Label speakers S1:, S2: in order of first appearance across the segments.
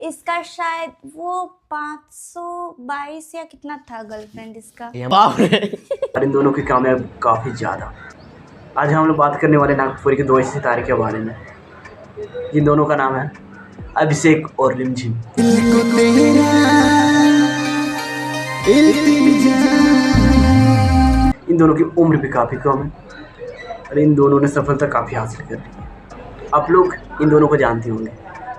S1: इसका शायद वो 522 या कितना था गर्लफ्रेंड इसका।
S2: और इन दोनों की कामयाबी काफ़ी ज़्यादा। आज हम लोग बात करने वाले नागपुर के दो ऐसे सितारे के बारे में, जिन दोनों का नाम है अभिषेक और रिमझिम। इन दोनों की उम्र भी काफ़ी कम है और इन दोनों ने सफलता काफ़ी हासिल कर ली है। आप लोग इन दोनों को जानते होंगे,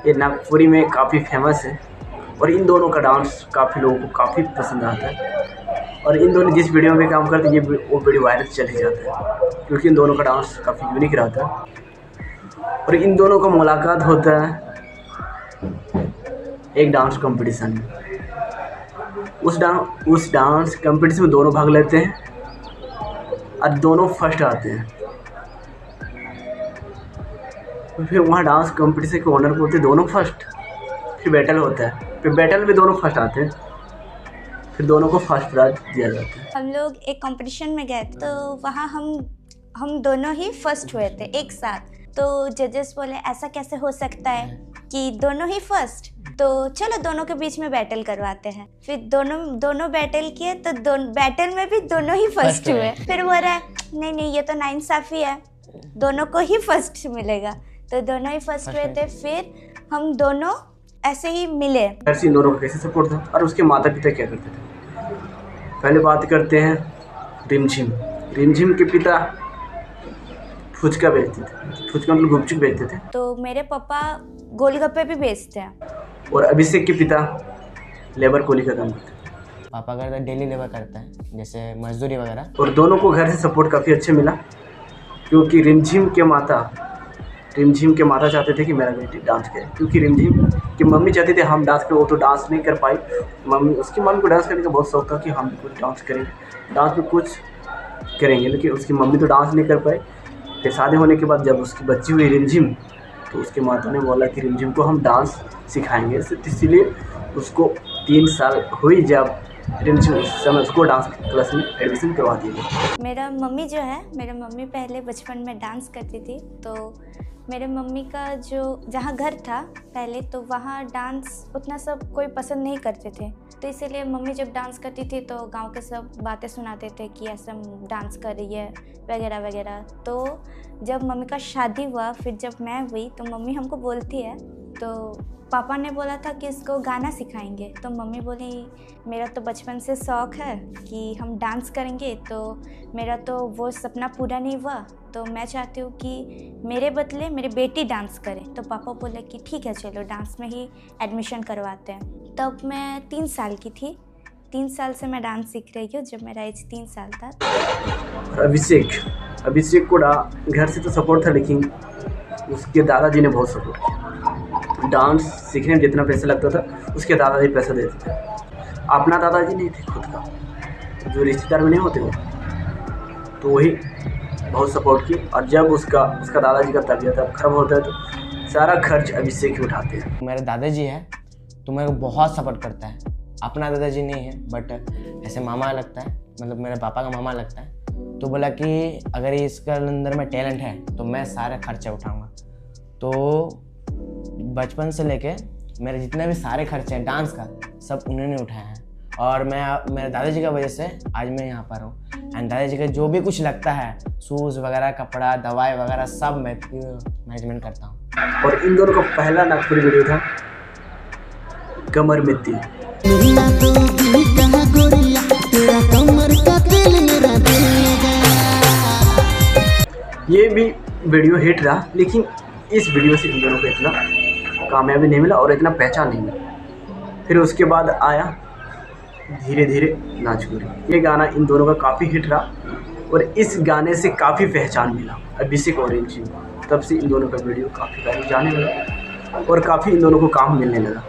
S2: ये नागपुरी में काफ़ी फेमस है और इन दोनों का डांस काफ़ी लोगों को काफ़ी पसंद आता है। और इन दोनों जिस वीडियो में काम करते हैं वो वीडियो वायरल चले जाता है, क्योंकि इन दोनों का डांस काफ़ी यूनिक रहता है। और इन दोनों का मुलाकात होता है एक डांस कंपटीशन में। उस डांस कंपटीशन में दोनों भाग लेते हैं और दोनों फर्स्ट आते हैं। फिर वहाँ डांस कंपटीशन के ऑनर होते हैं दोनों फर्स्ट। फिर बैटल होता है, फिर बैटल में दोनों फर्स्ट आते हैं, फिर दोनों को फर्स्ट प्राइज दिया जाता है।
S1: हम लोग एक कंपटीशन में गए तो वहाँ हम दोनों ही फर्स्ट हुए थे एक साथ। तो जजेस बोले ऐसा कैसे हो सकता है कि दोनों ही फर्स्ट, तो चलो दोनों के बीच में बैटल करवाते हैं। फिर दोनों बैटल किए तो बैटल में भी दोनों ही फर्स्ट हुए। फिर वो रहा नहीं ये तो नाइंसाफ़ी है, दोनों को ही फर्स्ट मिलेगा, तो दोनों ही फर्स्ट हुए थे। फिर हम दोनों ऐसे ही मिले।
S2: ऐसे इन दोनों का कैसे सपोर्ट था और उसके माता पिता क्या करते थे। पहले बात करते हैं रिमझिम के पिता फुचका बेचते थे। फुचका मतलब गुपचुप बेचते थे।
S1: तो मेरे पापा गोलगप्पे भी बेचते हैं।
S2: और अभिषेक के पिता लेबर कूली का काम करते हैं।
S3: पापा करता है डेली लेबर करता है, जैसे मजदूरी वगैरह।
S2: और दोनों को घर से सपोर्ट काफ़ी अच्छा मिला, क्योंकि रिमझिम के माता चाहते थे कि मेरा बेटी डांस करे, क्योंकि रिमझिम की मम्मी चाहती थी हम डांस करें। वो तो डांस नहीं कर पाई। उसकी मम्मी को डांस करने का बहुत शौक था कि हम कुछ डांस करेंगे, डांस में कुछ करेंगे, लेकिन उसकी मम्मी तो डांस नहीं कर पाई। फिर शादी होने के बाद जब उसकी बच्ची हुई रिमझिम, तो उसके माता ने बोला कि रिमझिम को हम डांस सिखाएंगे। इसीलिए उसको 3 साल हुई जब रिमझिम, उस समय उसको डांस क्लास में एडमिशन करवा दिया।
S1: मेरा मम्मी पहले बचपन में डांस करती थी। तो मेरे मम्मी का जो जहाँ घर था पहले, तो वहाँ डांस उतना सब कोई पसंद नहीं करते थे। तो इसीलिए मम्मी जब डांस करती थी तो गांव के सब बातें सुनाते थे कि ऐसा डांस कर रही है वगैरह वगैरह। तो जब मम्मी का शादी हुआ, फिर जब मैं हुई, तो मम्मी हमको बोलती है, तो पापा ने बोला था कि इसको गाना सिखाएंगे। तो मम्मी बोली मेरा तो बचपन से शौक़ है कि हम डांस करेंगे, तो मेरा तो वो सपना पूरा नहीं हुआ, तो मैं चाहती हूँ कि मेरे बदले मेरी बेटी डांस करे। तो पापा बोले कि ठीक है चलो डांस में ही एडमिशन करवाते हैं। तब मैं 3 साल की थी। 3 साल से मैं डांस सीख रही हूँ, जब मेरा एज 3 साल था।
S2: अभिषेक को घर से तो सपोर्ट था, लेकिन उसके दादाजी ने बहुत सपोर्ट किया। डांस सीखने में जितना पैसा लगता था उसके दादाजी पैसा देते थे। अपना दादाजी नहीं थे, खुद का जो रिश्तेदार में नहीं होते वो, तो वही बहुत सपोर्ट की। और जब उसका दादाजी का तबीयत अब खराब होता है तो सारा खर्च अभिषेक ही उठाते हैं।
S3: मेरे दादाजी है तो मेरे को बहुत सपोर्ट करता है। अपना दादाजी नहीं है, बट ऐसे मामा लगता है, मतलब मेरे पापा का मामा लगता है। तो बोला कि अगर इसके अंदर में टैलेंट है तो मैं सारे खर्चे उठाऊँगा। तो बचपन से लेके मेरे जितने भी सारे खर्चे हैं डांस का, सब उन्होंने उठाया है। और मैं मेरे दादाजी की वजह से आज मैं यहाँ पर हूँ। एंड दादाजी का जो भी कुछ लगता है, शूज़ वगैरह, कपड़ा, दवाई वगैरह, सब मैं मैनेजमेंट करता हूँ।
S2: और इन दोनों का पहला नागपुरी वीडियो था कमर में तिल। ये भी वीडियो हिट रहा, लेकिन इस वीडियो से इन दोनों को इतना कामयाबी नहीं मिला और इतना पहचान नहीं मिला। फिर उसके बाद आया धीरे धीरे नाचगुरी। ये गाना इन दोनों का काफ़ी हिट रहा और इस गाने से काफ़ी पहचान मिला अभिषेक और रिमझिम। तब से इन दोनों का वीडियो काफ़ी वायरल जाने लगा और काफ़ी इन दोनों को काम मिलने लगा।